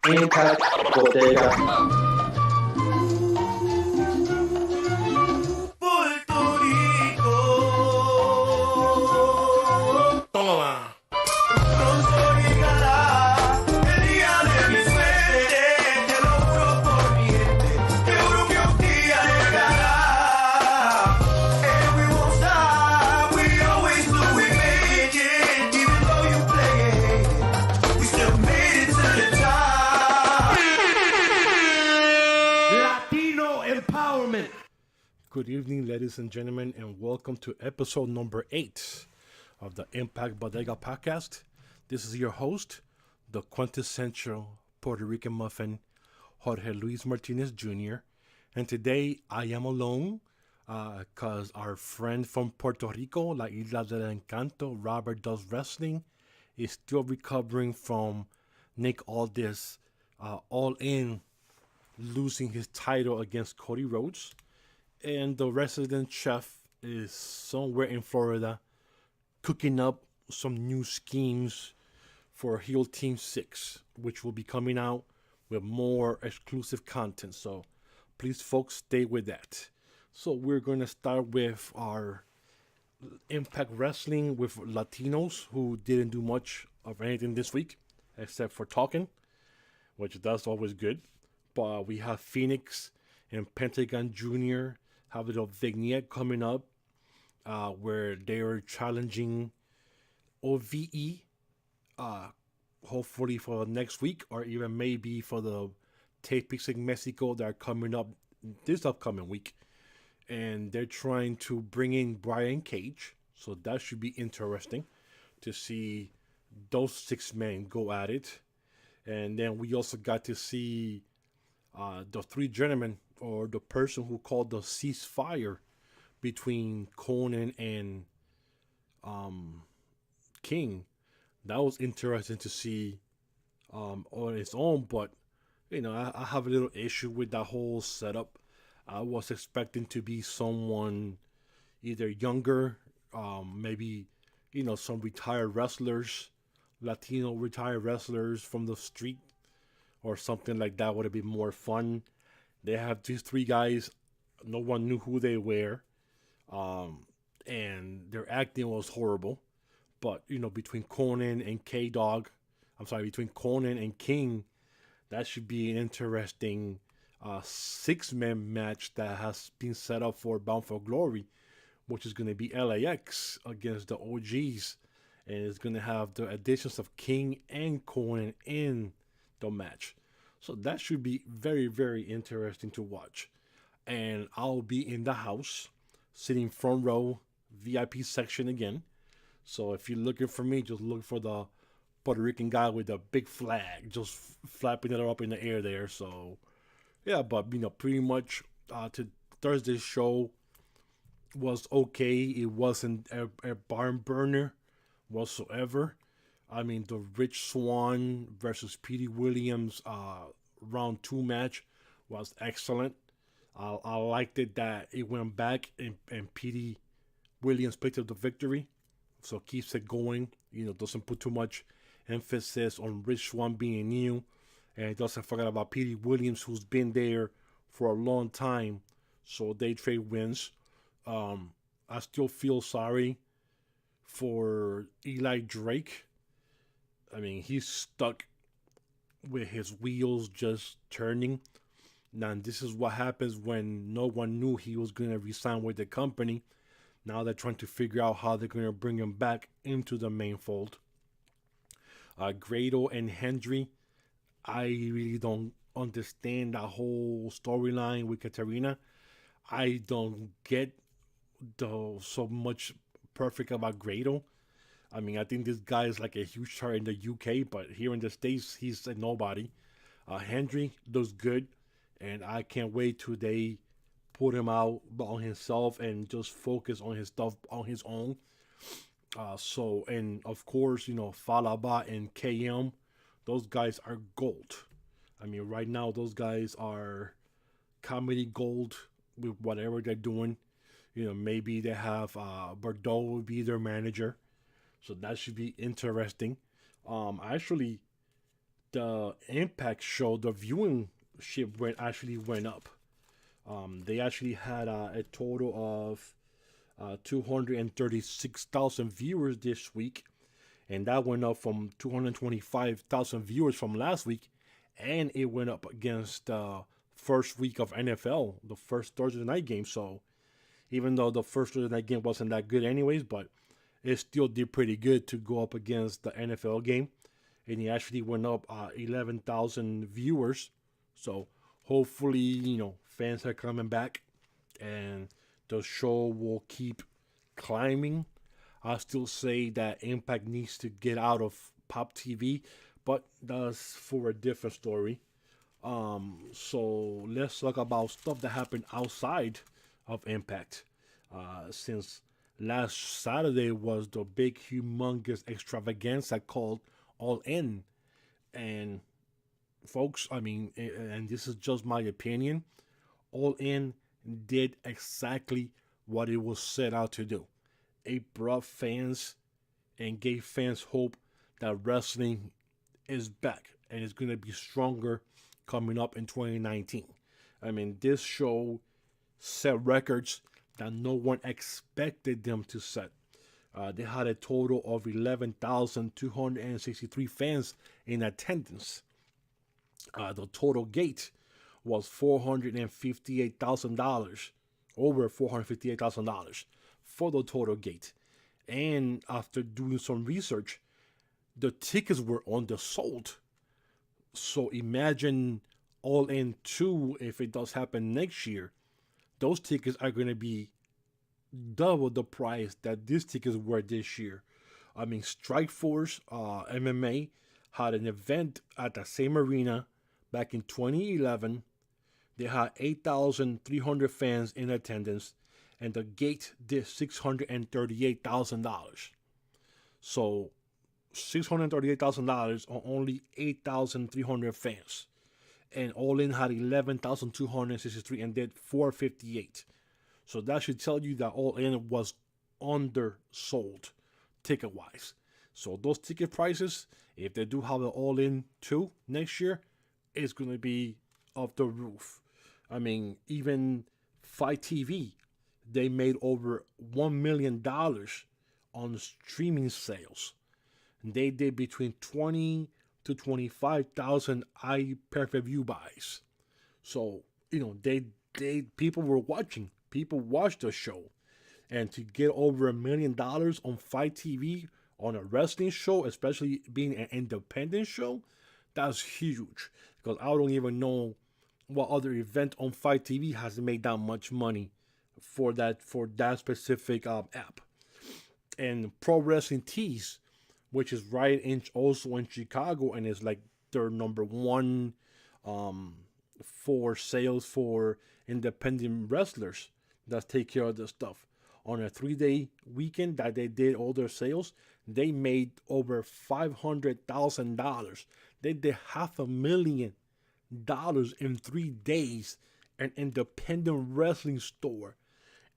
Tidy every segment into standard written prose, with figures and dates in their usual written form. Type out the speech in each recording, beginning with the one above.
Impact Bodega. Puerto Rico. Toma. Pronto llegará el día de mi suerte. Te lo juro por mi gente. Te juro que un día llegará. And we won't stop. We always do. We make it. Even though you play it, we still made it to the top. Latino empowerment. Good evening, ladies and gentlemen, and welcome to episode number 8 of the Impact Bodega Podcast. This is your host, the quintessential Puerto Rican muffin, Jorge Luis Martinez Jr. And today I am alone because our friend from Puerto Rico, La Isla del Encanto, Robert Does Wrestling, is still recovering from Nick Aldis All In losing his title against Cody Rhodes. And the resident chef is somewhere in Florida cooking up some new schemes for Heel Team 6, which will be coming out with more exclusive content. So please, folks, stay with that. So we're going to start with our Impact Wrestling with Latinos who didn't do much of anything this week except for talking, which that's always good. But we have Phoenix and Pentagon Jr. have a little vignette coming up where they are challenging OVE, hopefully for next week or even maybe for the tapings in Mexico that are coming up this upcoming week. And they're trying to bring in Brian Cage, so that should be interesting to see those 6 men go at it. And then we also got to see the 3 gentlemen, or the person who called the ceasefire between Conan and King. That was interesting to see on its own, but you know, I have a little issue with that whole setup. I was expecting to be someone either younger, maybe, you know, some retired wrestlers, Latino retired wrestlers from the street or something like that would have been more fun. They have these 3 guys, no one knew who they were, and their acting was horrible. But, you know, between Conan and between Conan and King, that should be an interesting 6-man match that has been set up for Bound for Glory, which is going to be LAX against the OGs. And it's going to have the additions of King and Conan in the match. So that should be very, very interesting to watch. And I'll be in the house, sitting front row, VIP section again. So if you're looking for me, just look for the Puerto Rican guy with the big flag, just flapping it up in the air there. So, yeah, but, you know, pretty much to Thursday's show was okay. It wasn't a barn burner whatsoever. I mean, the Rich Swann versus Petey Williams round 2 match was excellent. I liked it that it went back and Petey Williams picked up the victory. So keeps it going. You know, doesn't put too much emphasis on Rich Swann being new. And it doesn't forget about Petey Williams, who's been there for a long time. So they trade wins. I still feel sorry for Eli Drake. I mean, he's stuck with his wheels just turning. Now, this is what happens when no one knew he was going to resign with the company. Now they're trying to figure out how they're going to bring him back into the main fold. Grado and Hendry, I really don't understand that whole storyline with Katarina. I don't get so much perfect about Grado. I mean, I think this guy is like a huge star in the UK, but here in the States, he's a nobody. Hendry looks good, and I can't wait till they put him out on himself and just focus on his stuff on his own. And of course, you know, Falaba and KM, those guys are gold. I mean, right now, those guys are comedy gold with whatever they're doing. You know, maybe they have Bordeaux will be their manager. So that should be interesting. Actually, the Impact show, the viewing ship actually went up. They actually had a total of 236,000 viewers this week, and that went up from 225,000 viewers from last week, and it went up against the first week of NFL, the first Thursday night game. So even though the first Thursday night game wasn't that good anyways, but it still did pretty good to go up against the NFL game. And he actually went up 11,000 viewers. So hopefully, fans are coming back and the show will keep climbing. I still say that Impact needs to get out of Pop TV, but that's for a different story. So let's talk about stuff that happened outside of Impact. Since last Saturday was the big, humongous extravaganza called All In. And folks, and this is just my opinion, All In did exactly what it was set out to do. It brought fans and gave fans hope that wrestling is back and is going to be stronger coming up in 2019. This show set records that no one expected them to set. They had a total of 11,263 fans in attendance. The total gate was $458,000, over $458,000 for the total gate. And after doing some research, the tickets were undersold. So imagine All In 2, if it does happen next year, those tickets are going to be double the price that these tickets were this year. Strikeforce MMA had an event at the same arena back in 2011. They had 8,300 fans in attendance, and the gate did $638,000. So $638,000 on only 8,300 fans. And All In had 11,263 and did 458. So that should tell you that All In was undersold ticket-wise. So those ticket prices, if they do have an All In 2 next year, it's going to be off the roof. Even Fight TV, they made over $1 million on streaming sales. And they did between 20 to 25,000 pay-per-view buys. So, people were watching. People watched the show. And to get over $1 million on Fight TV on a wrestling show, especially being an independent show, that's huge. Because I don't even know what other event on Fight TV has made that much money for that specific app. And Pro Wrestling Tees, which is also in Chicago, and is like their number one for sales for independent wrestlers that take care of this stuff. On a 3-day weekend that they did all their sales, they made over $500,000. They did $500,000 in 3 days. An independent wrestling store.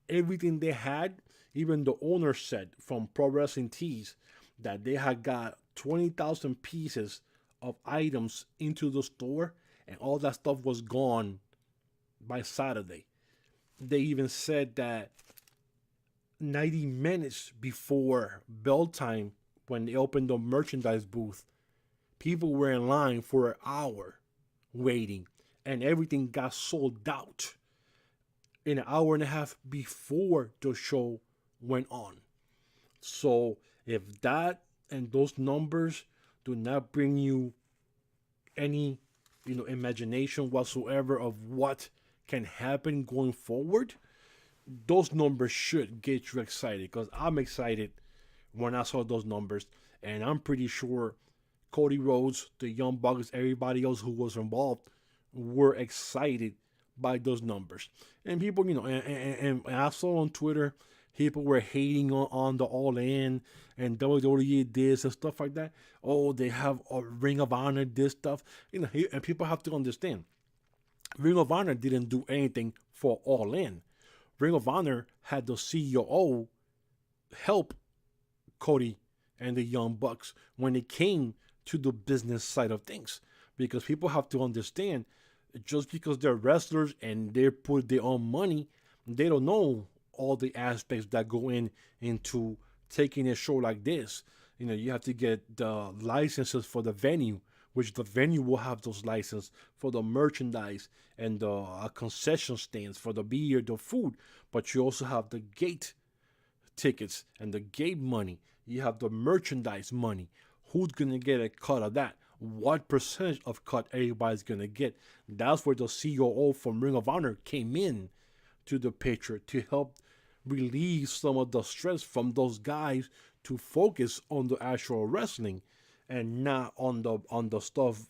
Everything they had, even the owner said from Pro Wrestling Tees that they had got 20,000 pieces of items into the store, and all that stuff was gone by Saturday. They even said that 90 minutes before bell time, when they opened the merchandise booth, people were in line for an hour waiting, and everything got sold out in an hour and a half before the show went on. So if that and those numbers do not bring you any, imagination whatsoever of what can happen going forward, those numbers should get you excited, because I'm excited when I saw those numbers, and I'm pretty sure Cody Rhodes, the Young Bucks, everybody else who was involved were excited by those numbers. And people, and I saw on Twitter, people were hating on the All In and WWE this and stuff like that. Oh, they have a Ring of Honor, this stuff. And people have to understand, Ring of Honor didn't do anything for All In. Ring of Honor had the CEO help Cody and the Young Bucks when it came to the business side of things. because people have to understand, just because they're wrestlers and they put their own money, they don't know all the aspects that go into taking a show like this. You have to get the licenses for the venue, which the venue will have those licenses for the merchandise and the concession stands for the beer, the food. But you also have the gate tickets and the gate money. You have the merchandise money. Who's gonna get a cut of that? What percentage of cut everybody's gonna get? That's where the COO from Ring of Honor came in to the picture to help relieve some of the stress from those guys to focus on the actual wrestling and not on the stuff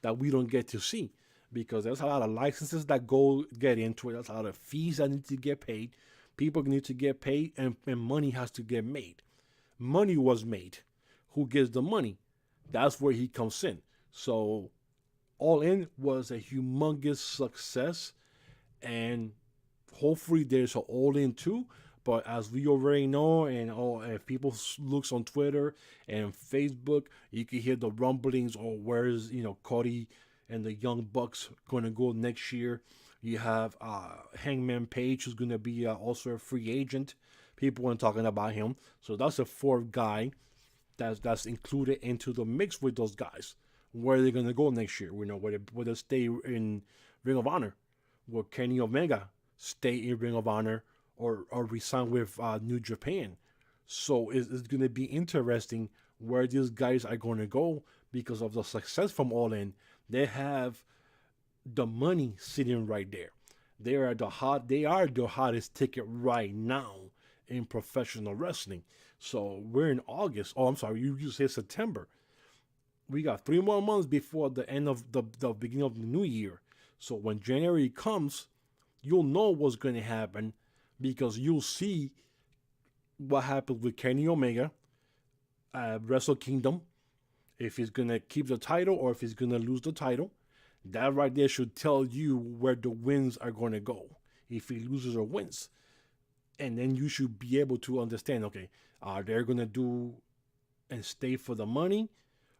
that we don't get to see, because there's a lot of licenses that get into it. There's a lot of fees that need to get paid. People need to get paid, and money has to get made. Money was made. Who gets the money? That's where he comes in. So All In was a humongous success, and hopefully there's an All In too. But as we already know, and if people looks on Twitter and Facebook, you can hear the rumblings. Or where's Cody and the Young Bucks going to go next year? You have Hangman Page, who's going to be also a free agent. People weren't talking about him, so that's a fourth guy that's included into the mix with those guys. Where are they going to go next year? Where they stay in Ring of Honor? Will Kenny Omega stay in Ring of Honor or resign with New Japan? So it's going to be interesting where these guys are going to go because of the success from All In. They have the money sitting right there. They are the hottest ticket right now in professional wrestling. So we're in August. Oh, I'm sorry, you say September. We got 3 more months before the end of the beginning of the new year. So when January comes, you'll know what's going to happen, because you'll see what happens with Kenny Omega at Wrestle Kingdom, if he's going to keep the title or if he's going to lose the title. That right there should tell you where the wins are going to go, if he loses or wins. And then you should be able to understand, okay, are they going to do and stay for the money,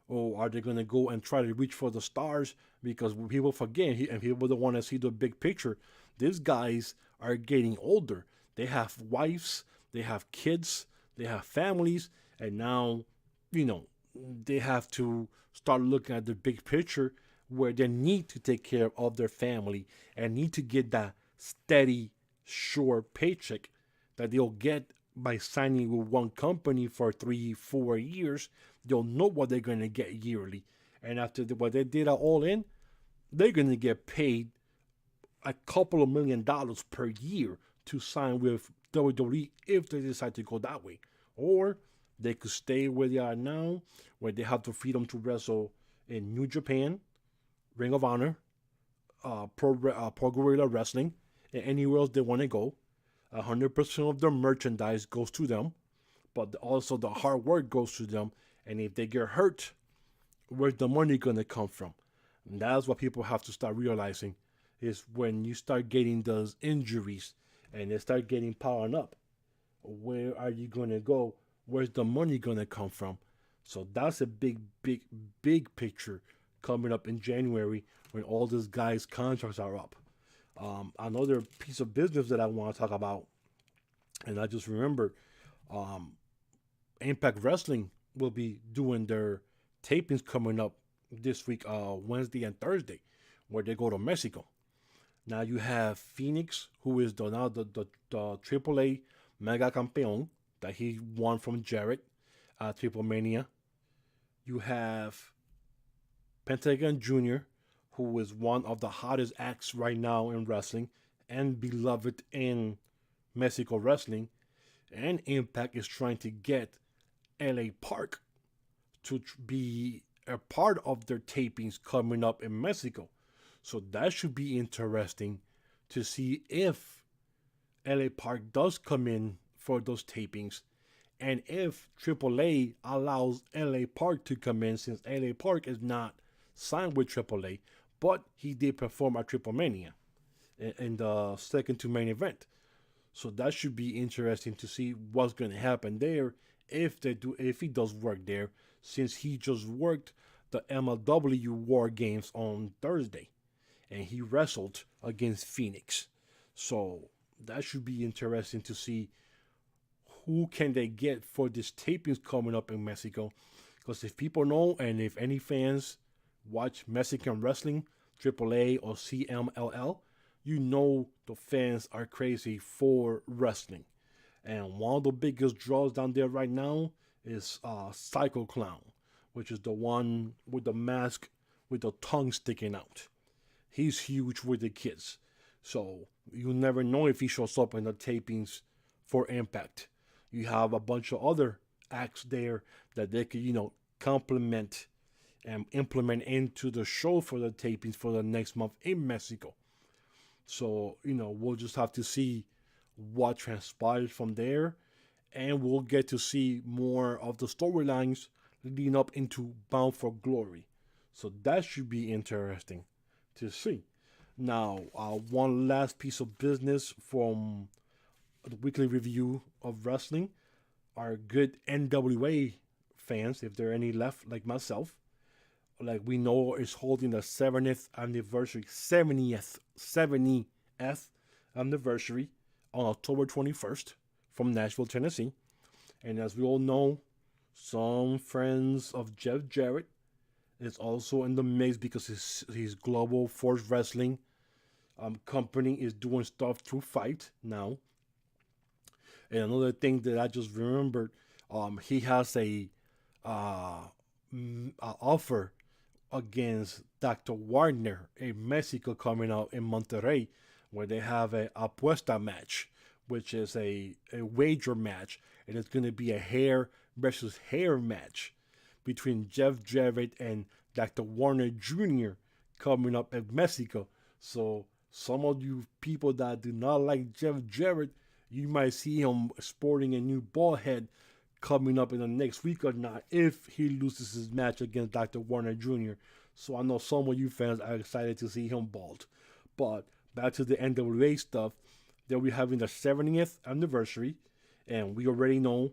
or are they going to go and try to reach for the stars? Because people forget, and people don't want to see the big picture. These guys are getting older. They have wives, they have kids, they have families, and now, they have to start looking at the big picture, where they need to take care of their family and need to get that steady, sure paycheck that they'll get by signing with one company for 3-4 years. They'll know what they're going to get yearly. And after what they did at All In, they're going to get paid a couple of $1 million per year to sign with WWE if they decide to go that way. Or they could stay where they are now, where they have the freedom to wrestle in New Japan, Ring of Honor, Pro Guerrilla Wrestling, and anywhere else they want to go. 100% of their merchandise goes to them, but also the hard work goes to them. And if they get hurt, where's the money going to come from? And that's what people have to start realizing, is when you start getting those injuries and they start getting piling up, where are you going to go? Where's the money going to come from? So that's a big picture coming up in January when all these guys' contracts are up. Another piece of business that I want to talk about, and I just remember, Impact Wrestling will be doing their tapings coming up this week, Wednesday and Thursday, where they go to Mexico. Now you have Phoenix, who is the AAA Mega Campeón that he won from Jarrett at Triple Mania. You have Pentagon Jr., who is one of the hottest acts right now in wrestling and beloved in Mexico wrestling. And Impact is trying to get LA Park to be a part of their tapings coming up in Mexico. So that should be interesting to see if LA Park does come in for those tapings, and if AAA allows LA Park to come in, since LA Park is not signed with AAA, but he did perform at Triple Mania in the second to main event. So that should be interesting to see what's going to happen there if he does work there, since he just worked the MLW War Games on Thursday, and he wrestled against Phoenix. So that should be interesting to see who can they get for this tapings coming up in Mexico. Because if people know, and if any fans watch Mexican wrestling, AAA or CMLL, you know the fans are crazy for wrestling. And one of the biggest draws down there right now is Psycho Clown, which is the one with the mask with the tongue sticking out. He's huge with the kids. So you never know if he shows up in the tapings for Impact. You have a bunch of other acts there that they could, complement and implement into the show for the tapings for the next month in Mexico. So, we'll just have to see what transpires from there. And we'll get to see more of the storylines leading up into Bound for Glory. So that should be interesting to see. Now, one last piece of business from the weekly review of wrestling. Our good NWA fans, if there are any left like myself, like we know, is holding the 70th anniversary on October 21st from Nashville, Tennessee. And as we all know, some friends of Jeff Jarrett is also in the mix because his Global Force Wrestling company is doing stuff through Fight now. And another thing that I just remembered, he has a offer against Dr. Wagner in Mexico coming out in Monterrey, where they have a apuesta match, which is a wager match, and it's going to be a hair versus hair match between Jeff Jarrett and Dr. Warner Jr. coming up in Mexico. So some of you people that do not like Jeff Jarrett, you might see him sporting a new ball head coming up in the next week or not if he loses his match against Dr. Warner Jr. So I know some of you fans are excited to see him bald. But back to the NWA stuff, they'll be having the 70th anniversary, and we already know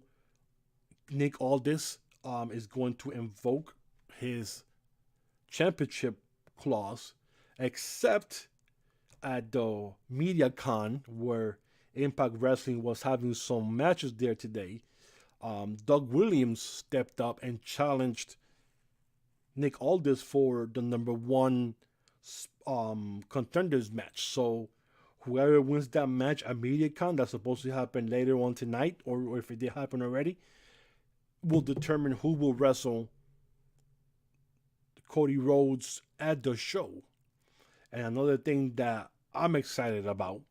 Nick Aldis is going to invoke his championship clause, except at the MediaCon where Impact Wrestling was having some matches there today. Doug Williams stepped up and challenged Nick Aldis for the number one contenders match. So whoever wins that match at MediaCon, that's supposed to happen later on tonight, or if it did happen already, will determine who will wrestle Cody Rhodes at the show. And another thing that I'm excited about,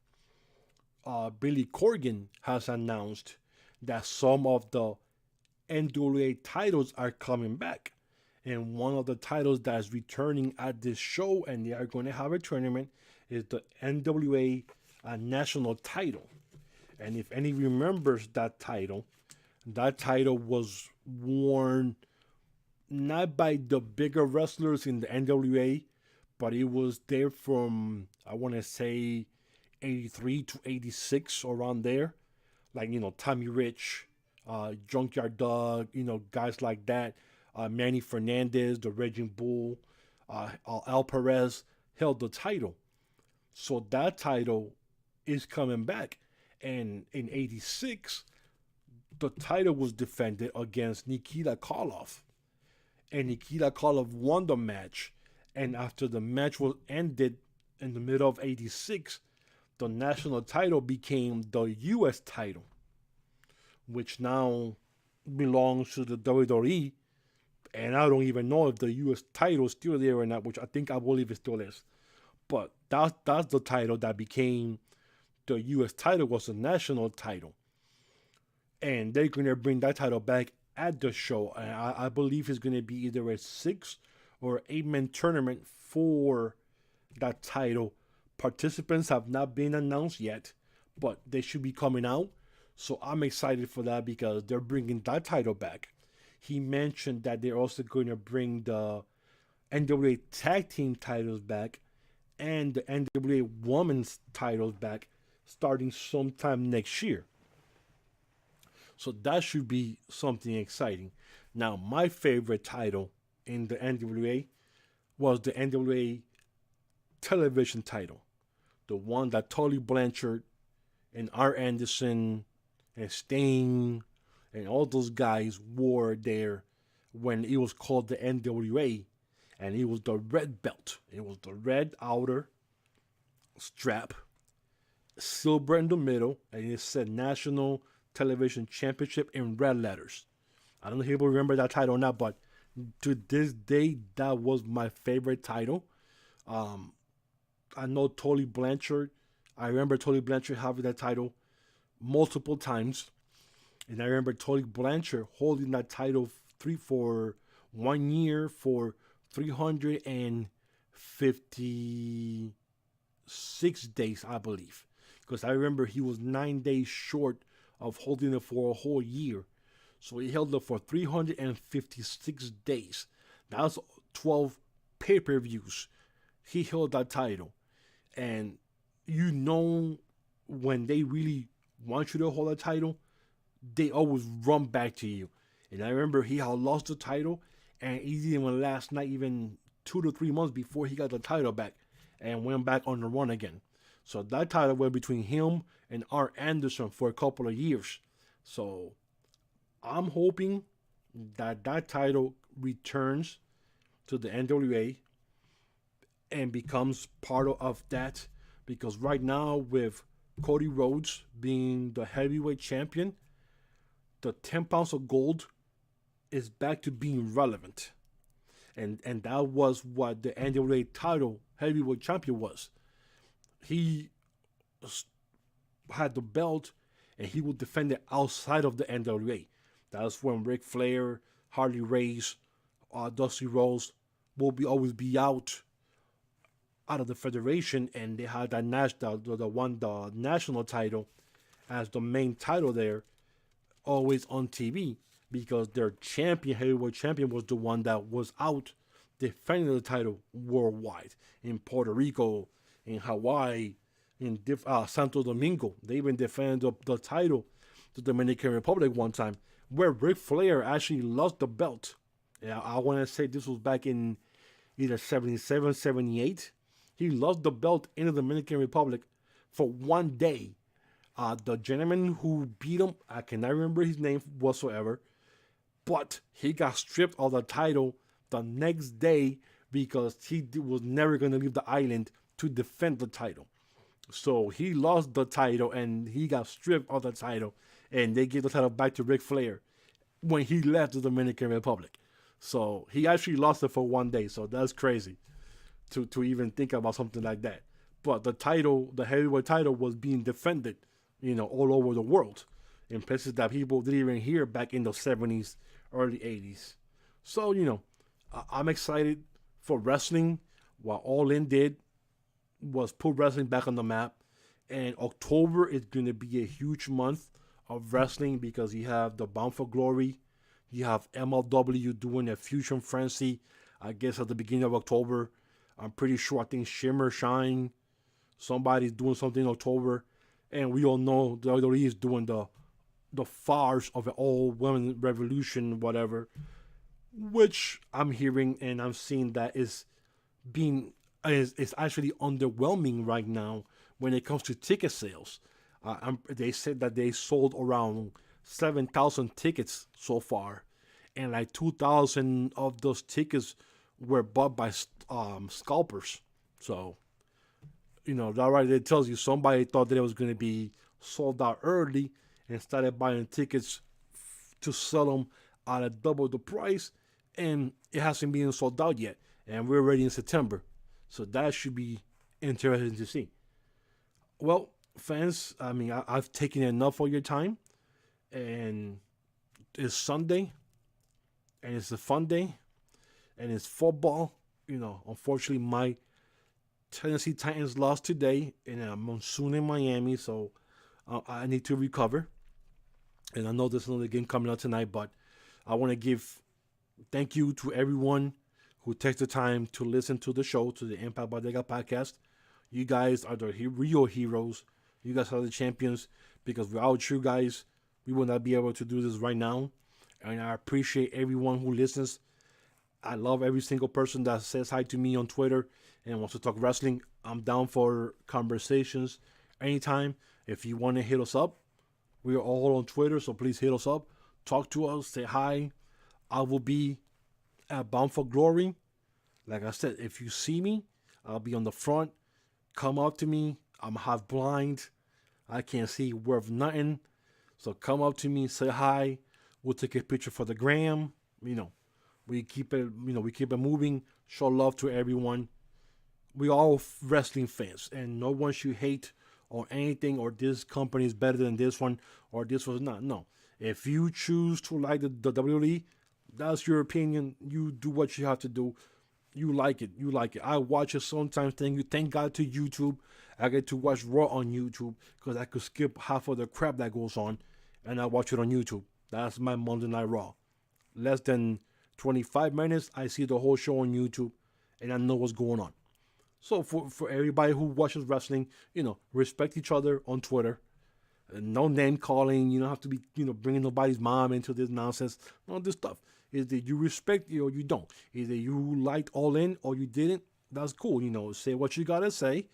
Billy Corgan has announced that some of the NWA titles are coming back. And one of the titles that is returning at this show, and they are going to have a tournament, is the NWA national title. And if any remembers that title was worn not by the bigger wrestlers in the NWA, but it was there from, I want to say, 83 to 86, around there. Like, Tommy Rich, Junkyard Dog, guys like that. Manny Fernandez, the Raging Bull, Al Perez held the title. So that title is coming back. And in 86, the title was defended against Nikita Koloff. And Nikita Koloff won the match. And after the match was ended in the middle of 86, the national title became the U.S. title, which now belongs to the WWE. And I don't even know if the U.S. title is still there or not, which I believe it still is. But that's the title that became the U.S. title, was the national title. And they're going to bring that title back at the show. And I believe it's going to be either a 6 or 8-man tournament for that title. Participants have not been announced yet, but they should be coming out. So I'm excited for that because they're bringing that title back. He mentioned that they're also going to bring the NWA tag team titles back and the NWA women's titles back starting sometime next year. So that should be something exciting. Now, my favorite title in the NWA was the NWA television title, the one that Tully Blanchard and Art Anderson and Sting and all those guys wore there when it was called the NWA, and it was the red belt. It was the red outer strap, silver in the middle, and it said National Television Championship in red letters. I don't know if people remember that title or not, but to this day, that was my favorite title. I know Tully Blanchard. I remember Tully Blanchard having that title multiple times. And I remember Tully Blanchard holding that title for 1 year for 356 days, I believe. Because I remember he was 9 days short of holding it for a whole year. So he held it for 356 days. That was 12 pay-per-views. He held that title. And you know when they really want you to hold a title, they always run back to you. And I remember he had lost the title, and it didn't even last not even 2 to 3 months before he got the title back and went back on the run again. So that title went between him and Art Anderson for a couple of years. So I'm hoping that that title returns to the NWA and becomes part of that, because right now with Cody Rhodes being the heavyweight champion, the 10 pounds of gold is back to being relevant. And that was what the NWA title heavyweight champion was. He had the belt and he would defend it outside of the NWA. That's when Ric Flair, Harley Race, Dusty Rhodes will always be out of the federation, and they had that the national title as the main title there, always on TV, because their heavyweight champion was the one that was out defending the title worldwide, in Puerto Rico, in Hawaii, in Santo Domingo. They even defended the title to the Dominican Republic one time, where Ric Flair actually lost the belt. Yeah, I want to say this was back in either 77, 78. He lost the belt in the Dominican Republic for 1 day. The gentleman who beat him, I cannot remember his name whatsoever, but he got stripped of the title the next day because he was never going to leave the island to defend the title. So he lost the title and he got stripped of the title, and they gave the title back to Ric Flair when he left the Dominican Republic. So he actually lost it for 1 day. So that's crazy to even think about something like that. But the title, the heavyweight title, was being defended, all over the world in places that people didn't even hear back in the 70s, early 80s. So, I'm excited for wrestling. What All In did was put wrestling back on the map. And October is going to be a huge month of wrestling because you have the Bound for Glory. You have MLW doing a Fusion Frenzy, I guess, at the beginning of October. I'm pretty sure, I think Shimmer, Shine, somebody's doing something in October. And we all know the WWE is doing the farce of an all-women revolution, whatever, which I'm hearing and I'm seeing that is actually underwhelming right now when it comes to ticket sales. They said that they sold around 7,000 tickets so far, and like 2,000 of those tickets were bought by scalpers. So, that right there tells you somebody thought that it was going to be sold out early and started buying tickets to sell them at double the price, and it hasn't been sold out yet, and we're already in September. So that should be interesting to see. Well, fans, I've taken enough of your time, and it's Sunday, and it's a fun day, and it's football. Unfortunately, my Tennessee Titans lost today in a monsoon in Miami, so I need to recover. And I know there's another game coming up tonight, but I want to give thank you to everyone who takes the time to listen to the show, to the Impact Bodega Podcast. You guys are the real heroes. You guys are the champions, because without you guys, we would not be able to do this right now. And I appreciate everyone who listens. I love every single person that says hi to me on Twitter and wants to talk wrestling. I'm down for conversations anytime. If you want to hit us up, we are all on Twitter, so please hit us up. Talk to us, say hi. I will be at Bound for Glory. Like I said, if you see me, I'll be on the front. Come up to me. I'm half blind. I can't see worth nothing. So come up to me, say hi. We'll take a picture for the gram. We keep it, we keep it moving. Show love to everyone. We all wrestling fans, and no one should hate or anything, or this company is better than this one, or this was not. No. If you choose to like the WWE, that's your opinion. You do what you have to do. You like it. You like it. I watch it sometimes. Thank God to YouTube. I get to watch Raw on YouTube because I could skip half of the crap that goes on, and I watch it on YouTube. That's my Monday Night Raw. Less than 25 minutes, I see the whole show on YouTube, and I know what's going on. So for everybody who watches wrestling, respect each other on Twitter. No name calling. You don't have to be, bringing nobody's mom into this nonsense. All this stuff. Is that you respect or you don't. Either you liked All In or you didn't. That's cool. Say what you gotta say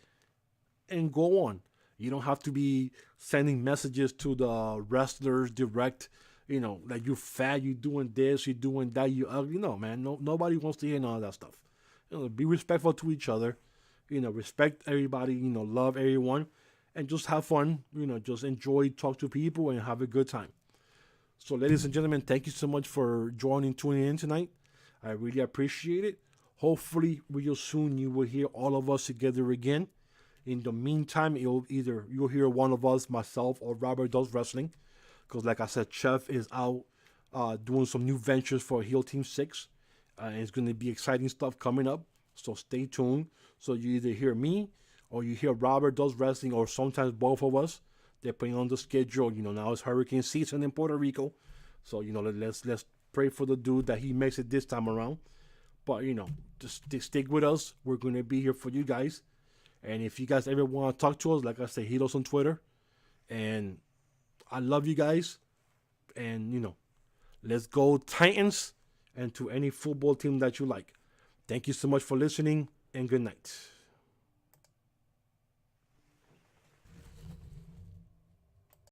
and go on. You don't have to be sending messages to the wrestlers direct. That you fat, you doing this, you doing that, you ugly. No, man. Nobody wants to hear none of that stuff. Be respectful to each other. Respect everybody. Love everyone, and just have fun. Just enjoy, talk to people, and have a good time. So, ladies and gentlemen, thank you so much for tuning in tonight. I really appreciate it. Hopefully, real soon you will hear all of us together again. In the meantime, you'll hear one of us, myself, or Robert Does Wrestling. Because, like I said, Chef is out doing some new ventures for Heel Team 6. It's going to be exciting stuff coming up. So, stay tuned. So, you either hear me or you hear Robert Does Wrestling, or sometimes both of us. They're putting on the schedule. Now it's hurricane season in Puerto Rico. So, let's pray for the dude that he makes it this time around. But, just stick with us. We're going to be here for you guys. And if you guys ever want to talk to us, like I said, hit us on Twitter. And I love you guys. And, let's go Titans, and to any football team that you like. Thank you so much for listening, and good night.